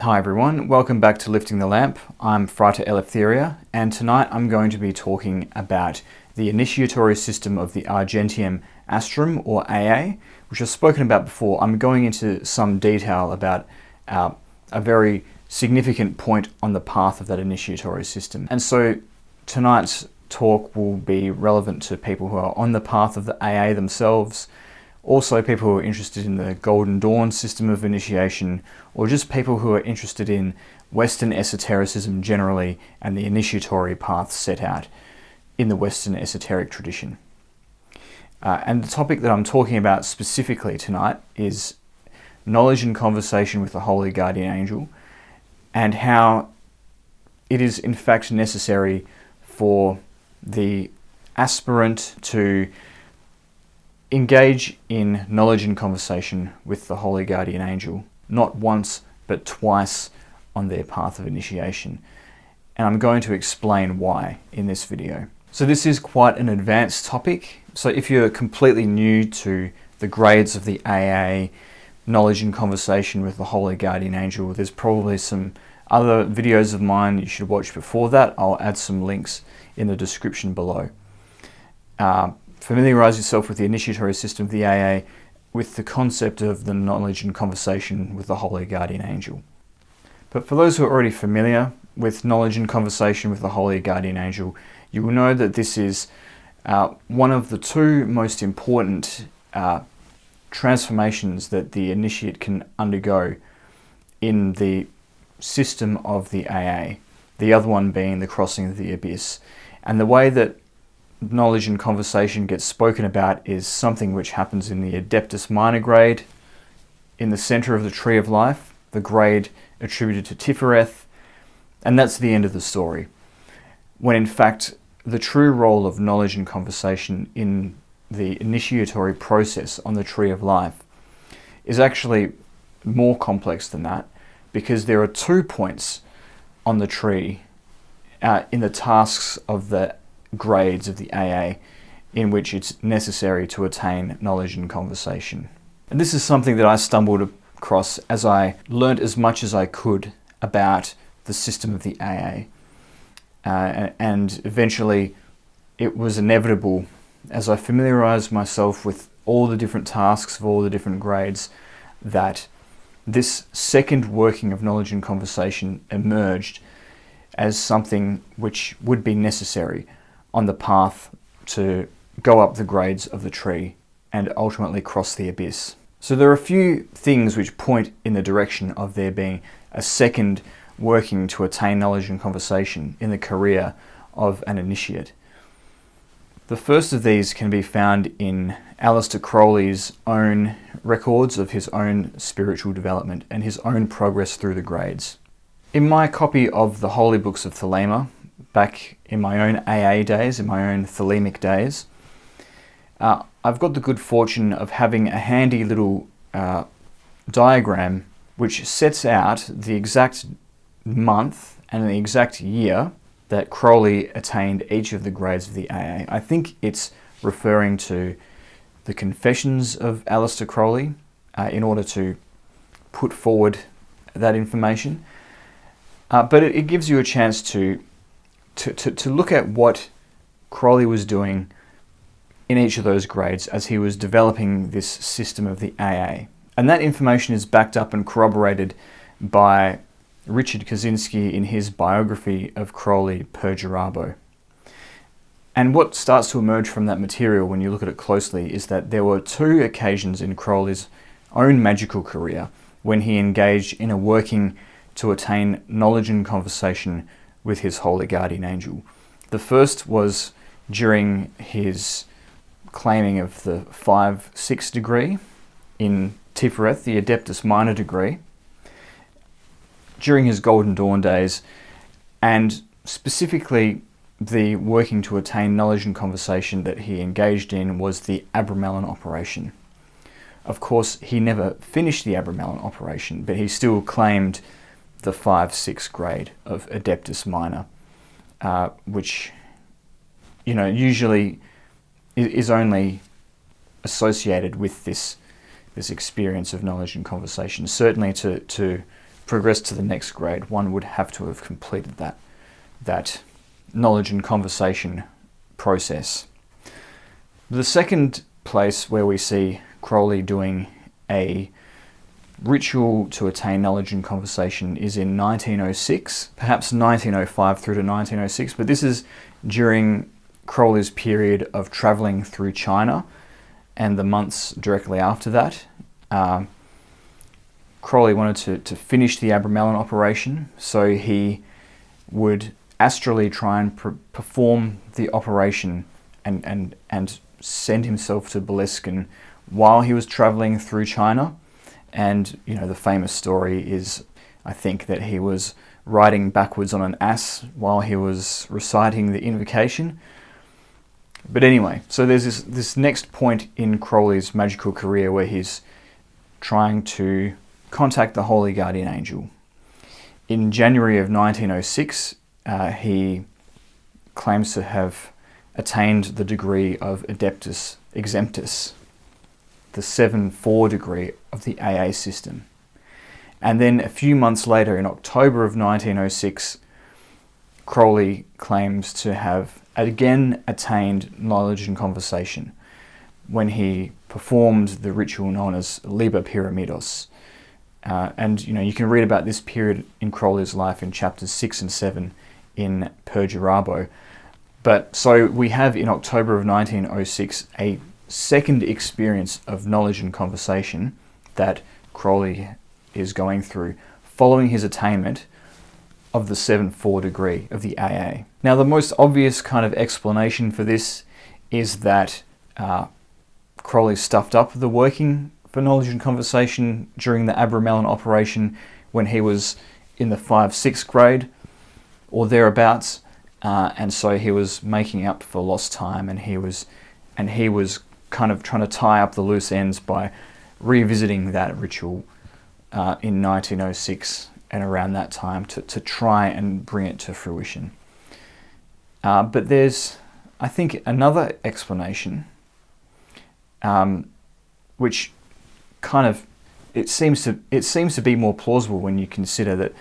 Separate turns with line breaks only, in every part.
Hi everyone, welcome back to Lifting the Lamp. I'm Frater Eleftheria, and tonight I'm going to be talking about the initiatory system of the Argenteum Astrum, or AA, which I've spoken about before. I'm going into some detail about a very significant point on the path of that initiatory system. And so tonight's talk will be relevant to people who are on the path of the AA themselves, also people who are interested in the Golden Dawn system of initiation, or just people who are interested in Western esotericism generally and the initiatory path set out in the Western esoteric tradition. And the topic that I'm talking about specifically tonight is knowledge and conversation with the Holy Guardian Angel, and how it is in fact necessary for the aspirant to engage in knowledge and conversation with the Holy Guardian Angel, not once but twice on their path of initiation. And I'm going to explain why in this video. So this is quite an advanced topic. So if you're completely new to the grades of the AA, knowledge and conversation with the Holy Guardian Angel, there's probably some other videos of mine you should watch before that. I'll add some links in the description below. Familiarize yourself with the initiatory system of the AA with the concept of the knowledge and conversation with the Holy Guardian Angel. But for those who are already familiar with knowledge and conversation with the Holy Guardian Angel, you will know that this is one of the two most important transformations that the initiate can undergo in the system of the AA, the other one being the crossing of the abyss. And the way that knowledge and conversation gets spoken about is something which happens in the Adeptus Minor grade, in the center of the Tree of Life, the grade attributed to Tifereth, and that's the end of the story. When in fact, the true role of knowledge and conversation in the initiatory process on the Tree of Life is actually more complex than that, because there are 2 points on the tree in the tasks of the grades of the AA in which it's necessary to attain knowledge and conversation. And this is something that I stumbled across as I learned as much as I could about the system of the AA. And eventually it was inevitable, as I familiarized myself with all the different tasks of all the different grades, that this second working of knowledge and conversation emerged as something which would be necessary on the path to go up the grades of the tree and ultimately cross the abyss. So there are a few things which point in the direction of there being a second working to attain knowledge and conversation in the career of an initiate. The first of these can be found in Aleister Crowley's own records of his own spiritual development and his own progress through the grades. In my copy of the Holy Books of Thelema, back in my own AA days, in my own Thelemic days, I've got the good fortune of having a handy little diagram which sets out the exact month and the exact year that Crowley attained each of the grades of the AA. I think it's referring to the Confessions of Aleister Crowley in order to put forward that information. But it gives you a chance to look at what Crowley was doing in each of those grades as he was developing this system of the AA. And that information is backed up and corroborated by Richard Kaczynski in his biography of Crowley, Per Jurabo. And what starts to emerge from that material when you look at it closely is that there were 2 occasions in Crowley's own magical career when he engaged in a working to attain knowledge and conversation with his Holy Guardian Angel. The first was during his claiming of the 5-6 degree in Tifereth, the Adeptus Minor degree, during his Golden Dawn days, and specifically the working to attain knowledge and conversation that he engaged in was the Abramelin operation. Of course, he never finished the Abramelin operation, but he still claimed the 5-6 grade of Adeptus Minor, which, usually is only associated with this experience of knowledge and conversation, certainly to progress to the next grade, one would have to have completed that knowledge and conversation process. The second place where we see Crowley doing a ritual to attain knowledge and conversation is in 1906, perhaps 1905 through to 1906, but this is during Crowley's period of traveling through China and the months directly after that. Crowley wanted to finish the Abramelin operation, so he would astrally try and perform the operation and send himself to Boleskine while he was traveling through China. And, you know, the famous story is, I think, that he was riding backwards on an ass while he was reciting the invocation. But anyway, so there's this next point in Crowley's magical career where he's trying to contact the Holy Guardian Angel. In January of 1906, he claims to have attained the degree of Adeptus Exemptus, the 7-4 degree of the AA system. And then a few months later, in October of 1906, Crowley claims to have again attained knowledge and conversation when he performed the ritual known as Liber Pyramidos. And you know, you can read about this period in Crowley's life in chapters 6 and 7 in Perdurabo. But so we have in October of 1906 a second experience of knowledge and conversation that Crowley is going through following his attainment of the 7-4 degree of the AA. Now, the most obvious kind of explanation for this is that Crowley stuffed up the working for knowledge and conversation during the Abramelin operation when he was in the 5-6 grade or thereabouts, and so he was making up for lost time, and he was kind of trying to tie up the loose ends by revisiting that ritual in 1906 and around that time to try and bring it to fruition. But there's, I think, another explanation, which kind of it seems to be more plausible when you consider that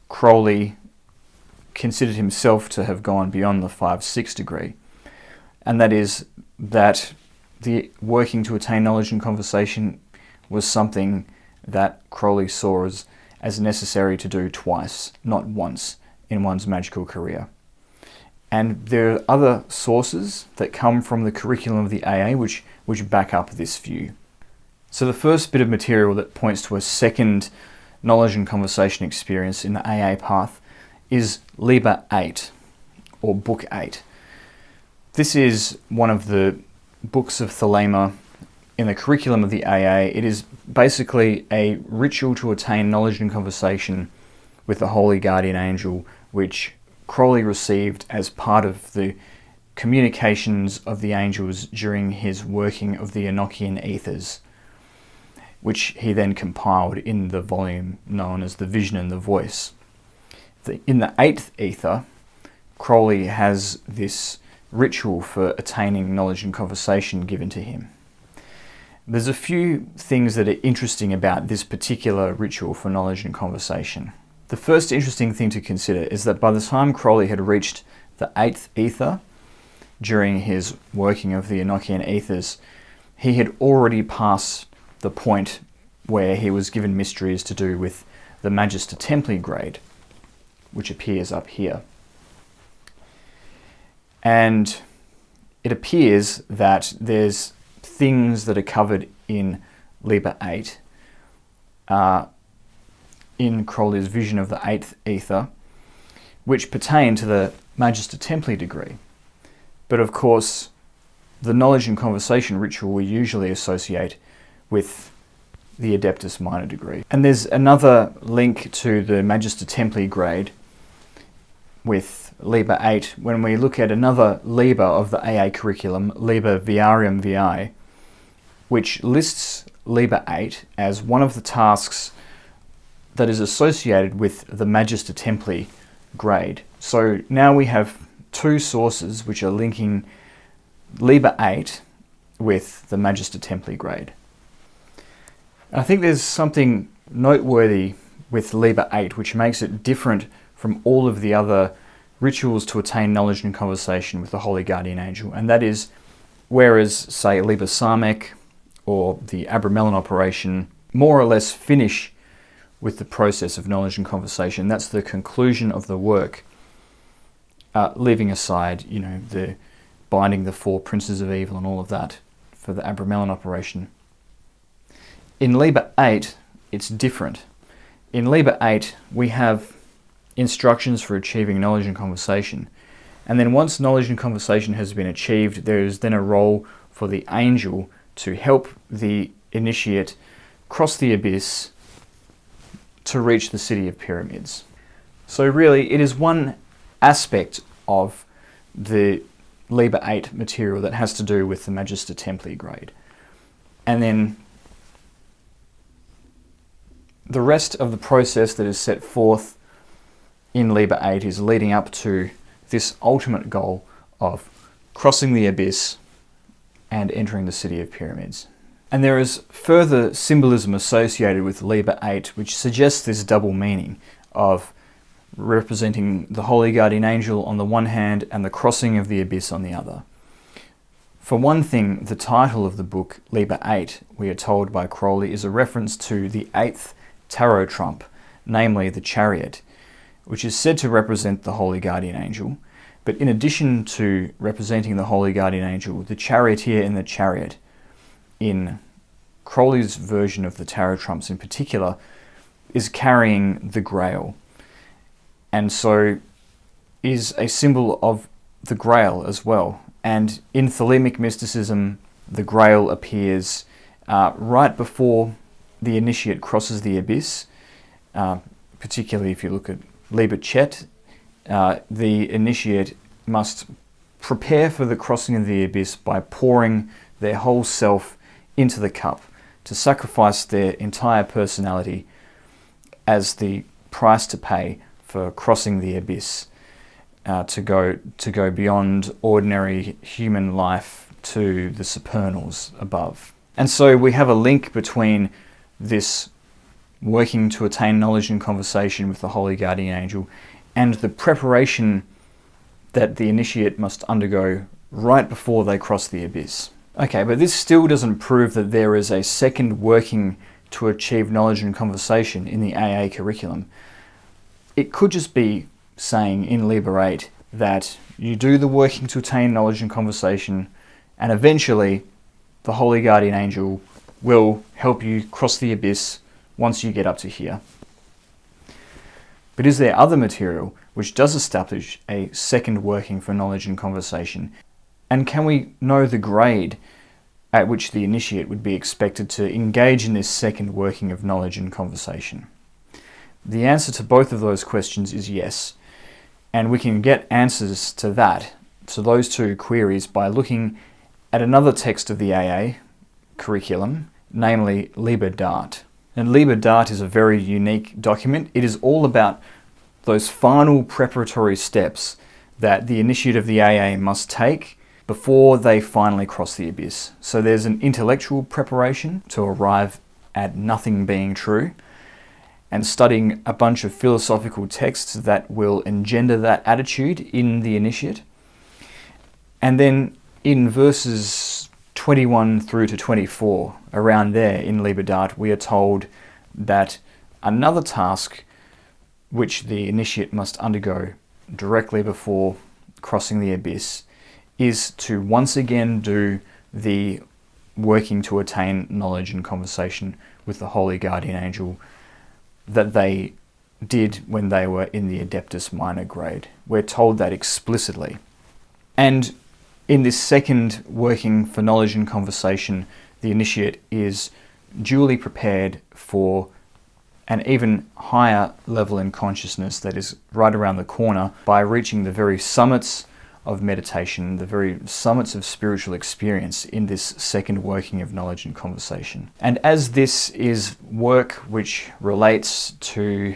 Crowley considered himself to have gone beyond the 5-6 degree, and that is that the working to attain knowledge and conversation was something that Crowley saw as necessary to do twice, not once, in one's magical career. And there are other sources that come from the curriculum of the AA which back up this view. So the first bit of material that points to a second knowledge and conversation experience in the AA path is Liber 8, or Book 8. This is one of the books of Thelema in the curriculum of the AA. It is basically a ritual to attain knowledge and conversation with the Holy Guardian Angel, which Crowley received as part of the communications of the angels during his working of the Enochian ethers, which he then compiled in the volume known as The Vision and the Voice. In the 8th ether, Crowley has this ritual for attaining knowledge and conversation given to him. There's a few things that are interesting about this particular ritual for knowledge and conversation. The first interesting thing to consider is that by the time Crowley had reached the 8th ether, during his working of the Enochian ethers, he had already passed the point where he was given mysteries to do with the Magister Templi grade, which appears up here. And it appears that there's things that are covered in Liber 8 in Crowley's vision of the 8th ether, which pertain to the Magister Templi degree. But of course, the knowledge and conversation ritual we usually associate with the Adeptus Minor degree. And there's another link to the Magister Templi grade with Liber 8 when we look at another Liber of the AA curriculum, Liber Viarium VI, which lists Liber 8 as one of the tasks that is associated with the Magister Templi grade. So now we have two sources which are linking Liber 8 with the Magister Templi grade. I think there's something noteworthy with Liber 8, which makes it different from all of the other rituals to attain knowledge and conversation with the Holy Guardian Angel. And that is, whereas, say, Liber Samek or the Abramelin operation more or less finish with the process of knowledge and conversation, that's the conclusion of the work, leaving aside, you know, the binding the 4 princes of evil and all of that for the Abramelin operation. In Liber 8, it's different. In Liber 8, we have instructions for achieving knowledge and conversation. And then once knowledge and conversation has been achieved, there is then a role for the angel to help the initiate cross the abyss to reach the City of Pyramids. So really, it is one aspect of the Liber 8 material that has to do with the Magister Templi grade. And then the rest of the process that is set forth in Liber 8 is leading up to this ultimate goal of crossing the abyss and entering the City of Pyramids. And there is further symbolism associated with Liber 8, which suggests this double meaning of representing the Holy Guardian Angel on the one hand and the crossing of the abyss on the other. For one thing, the title of the book, Liber 8, we are told by Crowley, is a reference to the 8th tarot trump, namely the Chariot, which is said to represent the Holy Guardian Angel. But in addition to representing the Holy Guardian Angel, the charioteer in the chariot, in Crowley's version of the tarot trumps in particular, is carrying the Grail, and so is a symbol of the Grail as well. And in Thelemic mysticism, the Grail appears right before the initiate crosses the abyss, particularly if you look at Liber Chet. The initiate must prepare for the crossing of the abyss by pouring their whole self into the cup, to sacrifice their entire personality as the price to pay for crossing the abyss, to go beyond ordinary human life to the supernals above. And so we have a link between this working to attain knowledge and conversation with the Holy Guardian Angel and the preparation that the initiate must undergo right before they cross the abyss. Okay, but this still doesn't prove that there is a second working to achieve knowledge and conversation in the AA curriculum. It could just be saying in Liber 8 that you do the working to attain knowledge and conversation, and eventually the Holy Guardian Angel will help you cross the abyss once you get up to here. But is there other material which does establish a second working for knowledge and conversation? And can we know the grade at which the initiate would be expected to engage in this second working of knowledge and conversation? The answer to both of those questions is yes. And we can get answers to those two queries, by looking at another text of the AA curriculum, namely Liber Dart. And Liber Dart is a very unique document. It is all about those final preparatory steps that the initiate of the AA must take before they finally cross the abyss. So there's an intellectual preparation to arrive at nothing being true, and studying a bunch of philosophical texts that will engender that attitude in the initiate. And then in verses 21 through to 24, around there in Liber Dart, we are told that another task which the initiate must undergo directly before crossing the abyss is to once again do the working to attain knowledge and conversation with the Holy Guardian Angel that they did when they were in the Adeptus Minor grade. We're told that explicitly. And in this second working for knowledge and conversation, the initiate is duly prepared for an even higher level in consciousness that is right around the corner by reaching the very summits of meditation, the very summits of spiritual experience in this second working of knowledge and conversation. And as this is work which relates to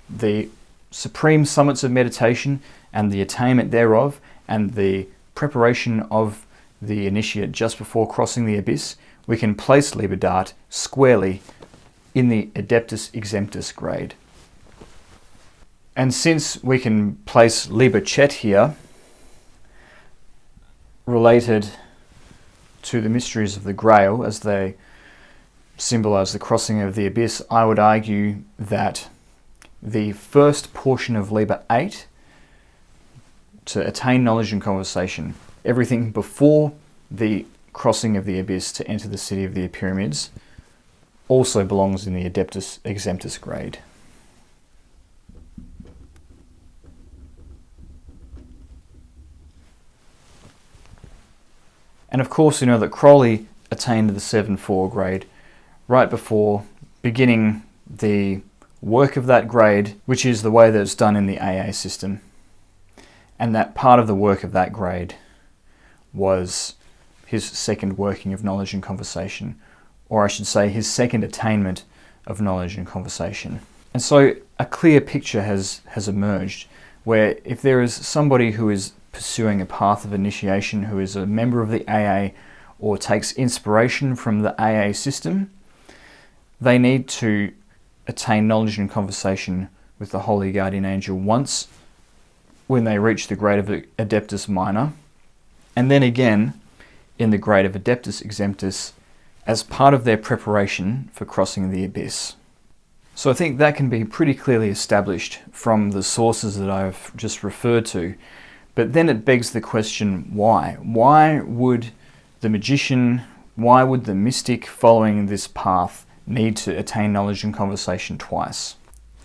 the supreme summits of meditation and the attainment thereof, and the preparation of the initiate just before crossing the abyss, we can place Liber Dart squarely in the Adeptus Exemptus grade. And since we can place Liber here, related to the mysteries of the Grail as they symbolize the crossing of the abyss, I would argue that the first portion of Liber 8, to attain knowledge and conversation, everything before the crossing of the abyss to enter the city of the pyramids, also belongs in the Adeptus Exemptus grade. And of course, you know that Crowley attained the 7-4 grade right before beginning the work of that grade, which is the way that it's done in the AA system. And that part of the work of that grade was his second working of knowledge and conversation, or I should say his second attainment of knowledge and conversation. And so a clear picture has emerged where if there is somebody who is pursuing a path of initiation, who is a member of the AA or takes inspiration from the AA system, they need to attain knowledge and conversation with the Holy Guardian Angel once when they reach the grade of Adeptus Minor, and then again in the grade of Adeptus Exemptus as part of their preparation for crossing the abyss. So I think that can be pretty clearly established from the sources that I've just referred to. But then it begs the question, why? Why would the magician, why would the mystic following this path need to attain knowledge and conversation twice?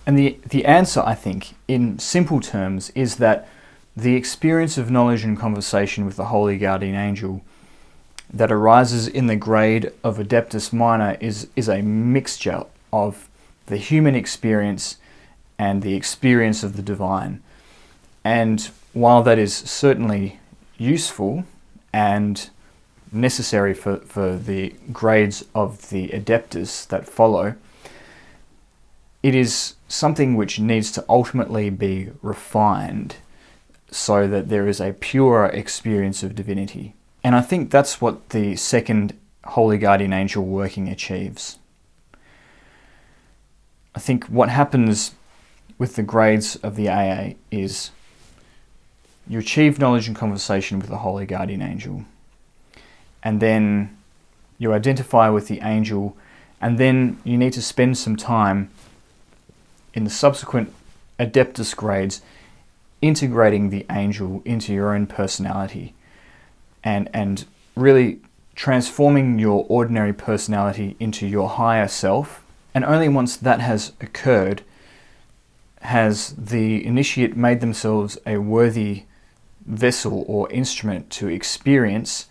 And the answer, I think, in simple terms, is that the experience of knowledge and conversation with the Holy Guardian Angel that arises in the grade of Adeptus Minor is a mixture of the human experience and the experience of the divine. And while that is certainly useful and necessary for the grades of the Adeptus that follow, it is something which needs to ultimately be refined so that there is a purer experience of divinity. And I think that's what the second Holy Guardian Angel working achieves. I think what happens with the grades of the AA is you achieve knowledge and conversation with the Holy Guardian Angel, and then you identify with the angel, and then you need to spend some time in the subsequent Adeptus grades integrating the angel into your own personality and really transforming your ordinary personality into your higher self. And only once that has occurred has the initiate made themselves a worthy vessel or instrument to experience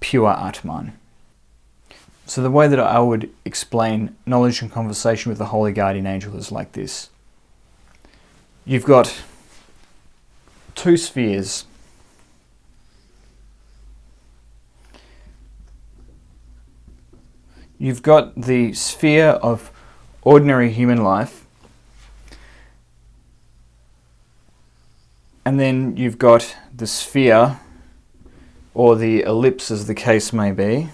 pure Atman. So the way that I would explain knowledge and conversation with the Holy Guardian Angel is like this. You've got two spheres. You've got the sphere of ordinary human life, and then you've got the sphere, or the ellipse as the case may be,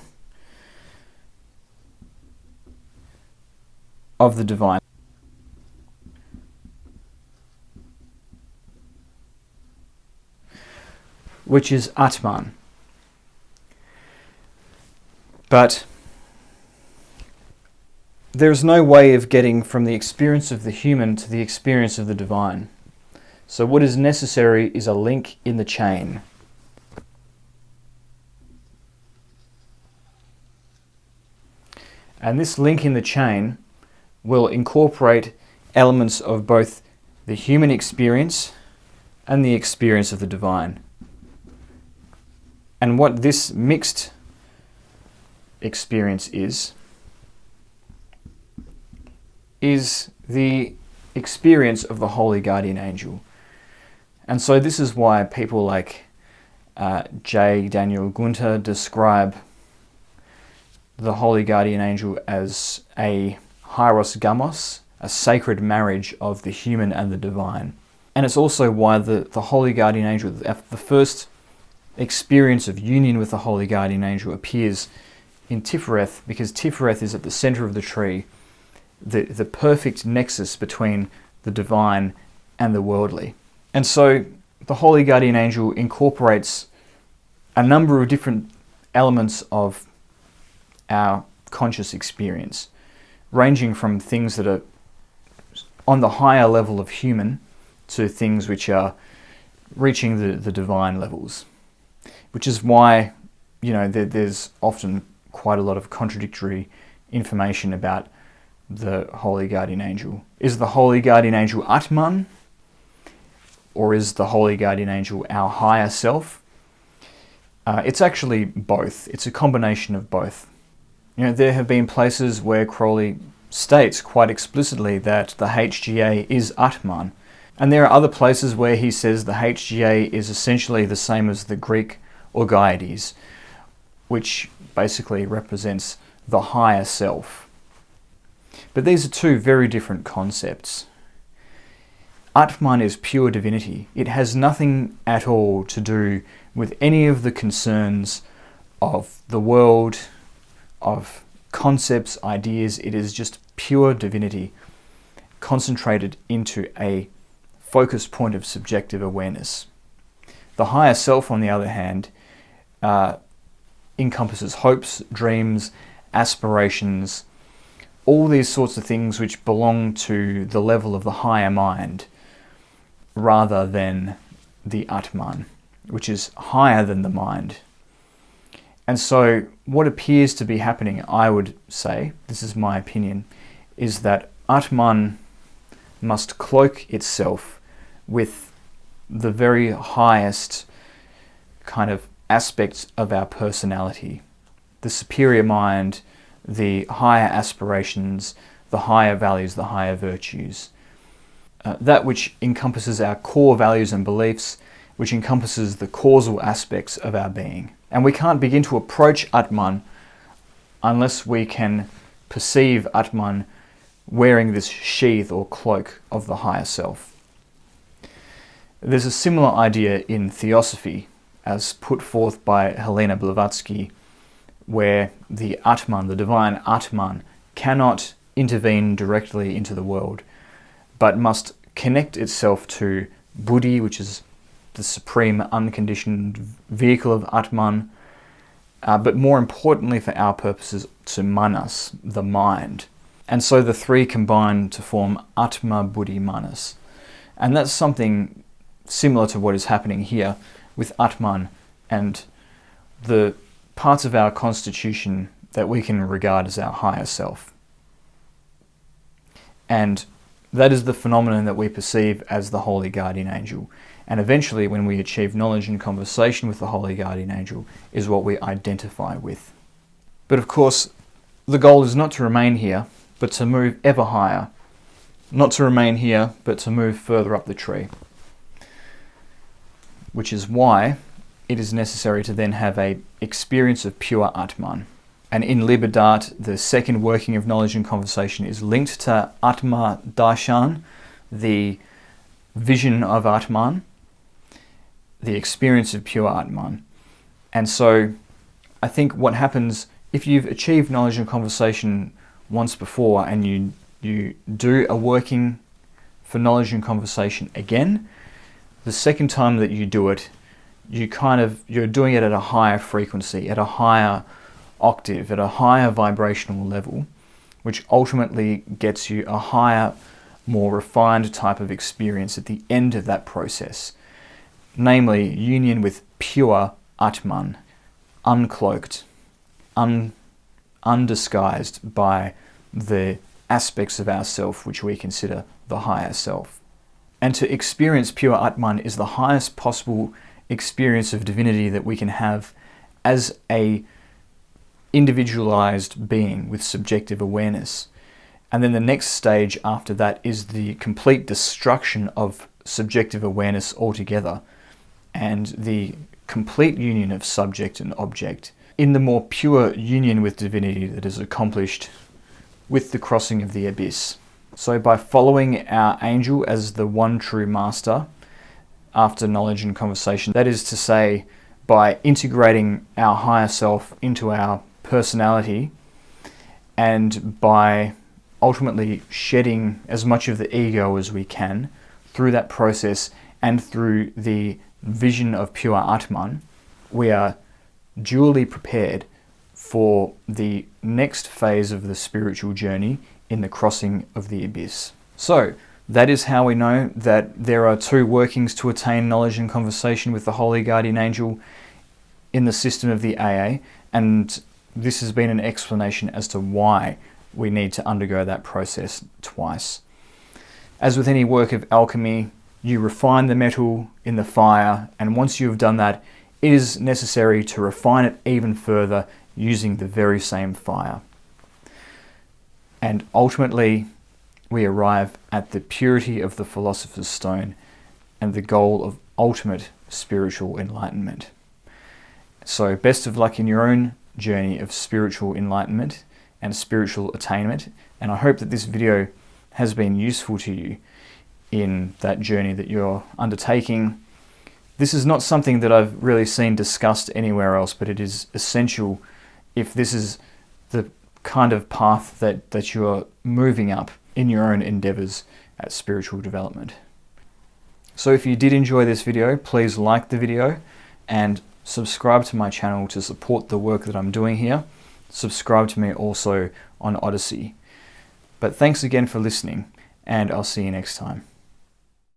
of the divine. Which is Atman. But there's no way of getting from the experience of the human to the experience of the divine. So what is necessary is a link in the chain. And this link in the chain will incorporate elements of both the human experience and the experience of the divine. And what this mixed experience is the experience of the Holy Guardian Angel. And so this is why people like J. Daniel Gunther describe the Holy Guardian Angel as a hieros gamos, a sacred marriage of the human and the divine. And it's also why the Holy Guardian Angel, the first experience of union with the Holy Guardian Angel appears in Tifereth, because Tifereth is at the center of the tree, the perfect nexus between the divine and the worldly. And so the Holy Guardian Angel incorporates a number of different elements of our conscious experience, ranging from things that are on the higher level of human to things which are reaching the divine levels, which is why, there's often quite a lot of contradictory information about the Holy Guardian Angel. Is the Holy Guardian Angel Atman? Or is the Holy Guardian Angel our higher self? It's actually both. It's a combination of both. There have been places where Crowley states quite explicitly that the HGA is Atman. And there are other places where he says the HGA is essentially the same as the Greek Orgaides, which basically represents the higher self. But these are two very different concepts. Atman is pure divinity. It has nothing at all to do with any of the concerns of the world, of concepts, ideas. It is just pure divinity concentrated into a focus point of subjective awareness. The higher self, on the other hand, encompasses hopes, dreams, aspirations, all these sorts of things which belong to the level of the higher mind, rather than the Atman, which is higher than the mind. And so what appears to be happening, I would say, this is my opinion, is that Atman must cloak itself with the very highest kind of aspects of our personality. The superior mind, the higher aspirations, the higher values, the higher virtues. That which encompasses our core values and beliefs, which encompasses the causal aspects of our being. And we can't begin to approach Atman unless we can perceive Atman wearing this sheath or cloak of the higher self. There's a similar idea in Theosophy, as put forth by Helena Blavatsky, where the Atman, the divine Atman, cannot intervene directly into the world, but must connect itself to Buddhi, which is the supreme unconditioned vehicle of Atman, but more importantly for our purposes, to Manas, the mind. And so the three combine to form Atma Buddhi Manas. And that's something similar to what is happening here with Atman and the parts of our constitution that we can regard as our higher self. And that is the phenomenon that we perceive as the Holy Guardian Angel. And eventually, when we achieve knowledge and conversation with the Holy Guardian Angel, is what we identify with. But of course, the goal is not to remain here, but to move ever higher. Not to remain here, but to move further up the tree. Which is why it is necessary to then have an experience of pure Atman. And in Liber, the second working of knowledge and conversation is linked to Atma Darshan, the vision of Atman, the experience of pure Atman. And so I think what happens if you've achieved knowledge and conversation once before and you do a working for knowledge and conversation again, the second time that you do it, you're doing it at a higher frequency, at a higher octave, at a higher vibrational level, which ultimately gets you a higher, more refined type of experience at the end of that process. Namely, union with pure Atman, uncloaked, undisguised by the aspects of ourself which we consider the higher self. And to experience pure Atman is the highest possible experience of divinity that we can have as a individualized being with subjective awareness. And then the next stage after that is the complete destruction of subjective awareness altogether and the complete union of subject and object in the more pure union with divinity that is accomplished with the crossing of the abyss. So by following our angel as the one true master after knowledge and conversation, that is to say, by integrating our higher self into our personality and by ultimately shedding as much of the ego as we can through that process and through the vision of pure Atman, we are duly prepared for the next phase of the spiritual journey in the crossing of the abyss. So, that is how we know that there are two workings to attain knowledge and conversation with the Holy Guardian Angel in the system of the AA, and this has been an explanation as to why we need to undergo that process twice. As with any work of alchemy, you refine the metal in the fire, and once you have done that, it is necessary to refine it even further using the very same fire. And ultimately, we arrive at the purity of the Philosopher's Stone and the goal of ultimate spiritual enlightenment. So best of luck in your own journey of spiritual enlightenment and spiritual attainment, and I hope that this video has been useful to you in that journey that you're undertaking. This is not something that I've really seen discussed anywhere else, but it is essential if this is the kind of path that you're moving up in your own endeavors at spiritual development. So if you did enjoy this video, please like the video and subscribe to my channel to support the work that I'm doing here. Subscribe to me also on Odyssey. But thanks again for listening, and I'll see you next time.